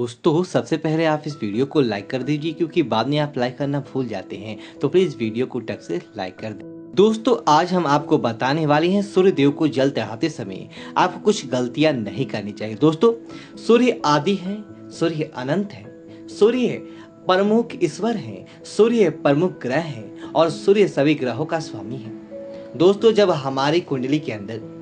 दोस्तों सबसे पहले आप इस वीडियो को लाइक कर दीजिए क्योंकि बाद में आप लाइक करना भूल जाते हैं, तो प्लीज वीडियो को टक से लाइक कर दें। दोस्तों आज हम आपको बताने वाले हैं सूर्य देव को जल चढ़ाते समय आपको कुछ गलतियां नहीं करनी चाहिए। दोस्तों सूर्य आदि है, सूर्य अनंत है, सूर्य प्रमुख ईश्वर है, सूर्य प्रमुख ग्रह है और सूर्य सभी ग्रहों का स्वामी है। दोस्तों जब हमारी कुंडली के अंदर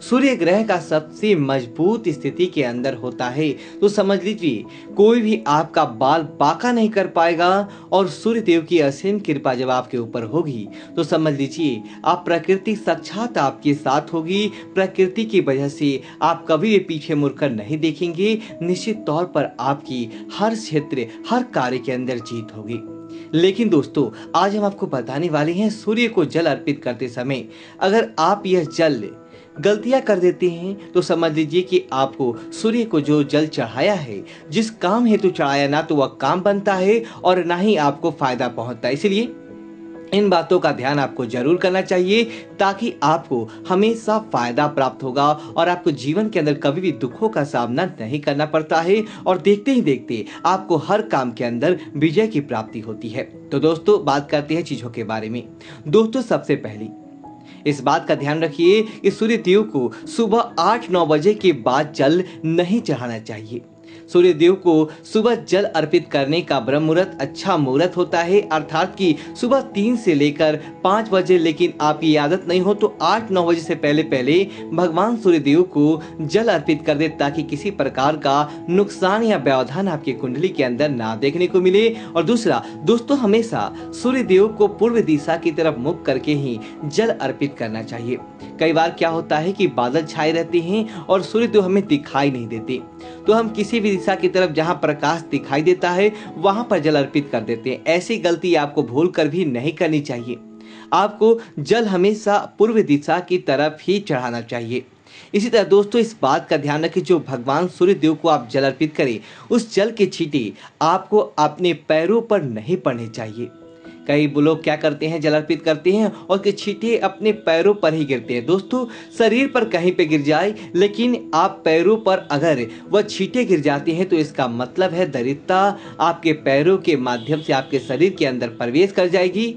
सूर्य ग्रह का सबसे मजबूत स्थिति के अंदर होता है तो समझ लीजिए कोई भी आपका बाल बांका नहीं कर पाएगा। और सूर्य देव की असीम कृपा जब आपके ऊपर होगी तो समझ लीजिए आप प्रकृति साक्षात आपके साथ होगी। प्रकृति की वजह से आप कभी भी पीछे मुड़कर नहीं देखेंगे। निश्चित तौर पर आपकी हर क्षेत्र हर कार्य के अंदर जीत होगी। लेकिन दोस्तों आज हम आपको बताने वाले हैं सूर्य को जल अर्पित करते समय अगर आप यह जल गलतियां कर देते हैं तो समझ लीजिए कि आपको सूर्य को जो जल चढ़ाया है, जिस काम हेतु चढ़ाया, ना तो वह काम बनता है और ना ही आपको फायदा पहुंचता है। इसलिए इन बातों का ध्यान आपको जरूर करना चाहिए ताकि आपको हमेशा फायदा प्राप्त होगा और आपको जीवन के अंदर कभी भी दुखों का सामना नहीं करना पड़ता है और देखते ही देखते आपको हर काम के अंदर विजय की प्राप्ति होती है। तो दोस्तों बात करते हैं चीजों के बारे में। दोस्तों सबसे पहली इस बात का ध्यान रखिए कि सूर्य देव को सुबह 8-9 बजे के बाद जल नहीं चढ़ाना चाहिए। सूर्य देव को सुबह जल अर्पित करने का ब्रह्म मुहूर्त अच्छा मुहूर्त होता है, अर्थात कि सुबह 3 से लेकर 5 बजे। लेकिन आपकी आदत नहीं हो तो 8-9 बजे से पहले पहले भगवान सूर्य देव को जल अर्पित कर दे ताकि किसी प्रकार का नुकसान या व्यवधान आपकी कुंडली के अंदर ना देखने को मिले। और दूसरा दोस्तों हमेशा सूर्य देव को पूर्व दिशा की तरफ मुख करके ही जल अर्पित करना चाहिए। कई बार क्या होता है कि बादल छाए रहते हैं और सूर्य देव हमें दिखाई नहीं देते, तो हम किसी भी दिशा की तरफ जहां प्रकाश दिखाई देता है वहां पर जल अर्पित कर देते हैं। ऐसी गलती आपको भूल कर भी नहीं करनी चाहिए। आपको जल हमेशा पूर्व दिशा की तरफ ही चढ़ाना चाहिए। इसी तरह दोस्तों इस बात का ध्यान रखें जो भगवान सूर्य देव को आप जल अर्पित करें उस जल के छींटे आपको अपने पैरों पर नहीं पड़ने चाहिए। कई लोग क्या करते हैं जल अर्पित करते हैं और के छींटे अपने पैरों पर ही गिरते हैं। दोस्तों शरीर पर कहीं पे गिर जाए लेकिन आप पैरों पर अगर वह छींटे गिर जाते हैं तो इसका मतलब है दरिद्रता आपके पैरों के माध्यम से आपके शरीर के अंदर प्रवेश कर जाएगी।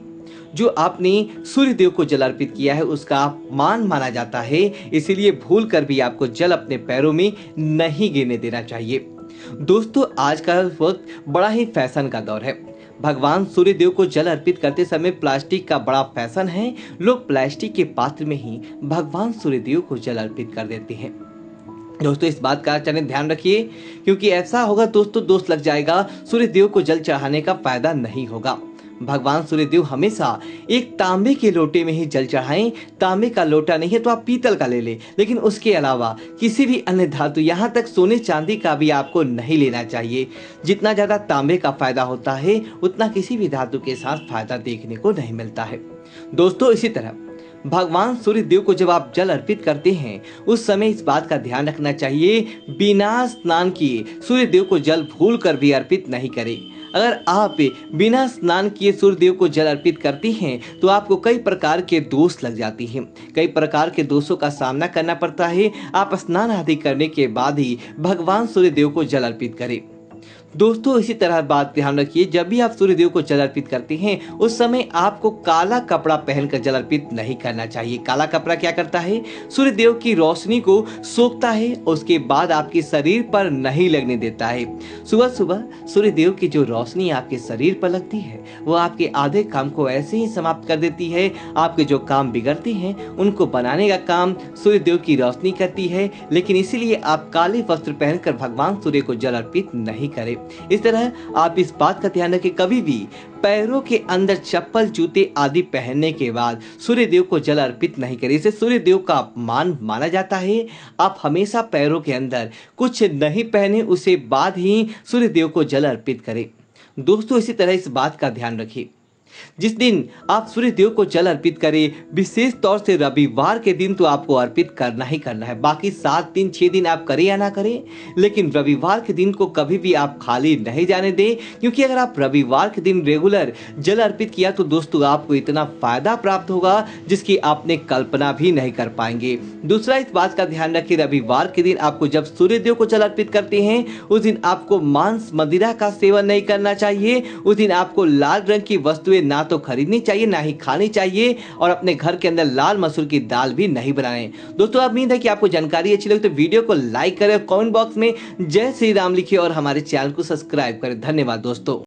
जो आपने सूर्य देव को जल अर्पित किया है उसका अपमान माना जाता है, इसीलिए भूल कर भी आपको जल अपने पैरों में नहीं गिरने देना चाहिए। दोस्तों आज का वक्त बड़ा ही फैशन का दौर है। भगवान सूर्य देव को जल अर्पित करते समय प्लास्टिक का बड़ा फैशन है। लोग प्लास्टिक के पात्र में ही भगवान सूर्य देव को जल अर्पित कर देते हैं। दोस्तों इस बात का ध्यान रखिए क्योंकि ऐसा होगा दोस्तों दोष लग जाएगा, सूर्य देव को जल चढ़ाने का फायदा नहीं होगा। भगवान सूर्य देव हमेशा एक तांबे के लोटे में ही जल चढ़ाएं। तांबे का लोटा नहीं है तो आप पीतल का ले लें, लेकिन उसके अलावा किसी भी अन्य धातु यहाँ तक सोने चांदी का भी आपको नहीं लेना चाहिए। जितना ज्यादा तांबे का फायदा होता है उतना किसी भी धातु के साथ फायदा देखने को नहीं मिलता है। दोस्तों इसी तरह भगवान सूर्य देव को जब आप जल अर्पित करते हैं उस समय इस बात का ध्यान रखना चाहिए बिना स्नान किए सूर्य देव को जल भूल कर भी अर्पित नहीं करें। अगर आप बिना स्नान किए सूर्य देव को जल अर्पित करती हैं तो आपको कई प्रकार के दोष लग जाती हैं, कई प्रकार के दोषों का सामना करना पड़ता है। आप स्नान आदि करने के बाद ही भगवान सूर्य देव को जल अर्पित करें। दोस्तों इसी तरह बात ध्यान रखिए जब भी आप सूर्य देव को जल अर्पित करते हैं उस समय आपको काला कपड़ा पहनकर जल अर्पित नहीं करना चाहिए। काला कपड़ा क्या करता है, सूर्य देव की रोशनी को सोखता है, उसके बाद आपके शरीर पर नहीं लगने देता है। सुबह सुबह सूर्य देव की जो रोशनी आपके शरीर पर लगती है वो आपके आधे काम को ऐसे ही समाप्त कर देती है। आपके जो काम बिगड़ते हैं उनको बनाने का काम सूर्य देव की रोशनी करती है। लेकिन इसीलिए आप काले वस्त्र पहनकर भगवान सूर्य को जल अर्पित नहीं करें। इस तरह आप इस बात का ध्यान रखें कभी भी पैरों के अंदर चप्पल जूते आदि पहनने के बाद सूर्य देव को जल अर्पित नहीं करें। इसे सूर्य देव का अपमान माना जाता है। आप हमेशा पैरों के अंदर कुछ नहीं पहने उसे बाद ही सूर्य देव को जल अर्पित करें। दोस्तों इसी तरह इस बात का ध्यान रखिए जिस दिन आप सूर्य देव को जल अर्पित करें, विशेष तौर से रविवार के दिन तो आपको अर्पित करना ही करना है। बाकी 7 दिन 6 दिन आप करें या ना करें, लेकिन रविवार के दिन को कभी भी आप खाली नहीं जाने दें, क्योंकि अगर आप रविवार के दिन रेगुलर जल अर्पित किया तो दोस्तों आपको इतना फायदा प्राप्त होगा जिसकी आपने कल्पना भी नहीं कर पाएंगे। दूसरा, इस बात का ध्यान रखिए, रविवार के दिन आपको जब सूर्य देव को जल अर्पित करते हैं उस दिन आपको मांस मदिरा का सेवन नहीं करना चाहिए। उस दिन आपको लाल रंग की वस्तुएं ना तो खरीदनी चाहिए ना ही खानी चाहिए, और अपने घर के अंदर लाल मसूर की दाल भी नहीं बनाएं। दोस्तों उम्मीद है कि आपको जानकारी अच्छी लगी तो वीडियो को लाइक करें, कमेंट बॉक्स में जय श्री राम लिखिए और हमारे चैनल को सब्सक्राइब करें। धन्यवाद दोस्तों।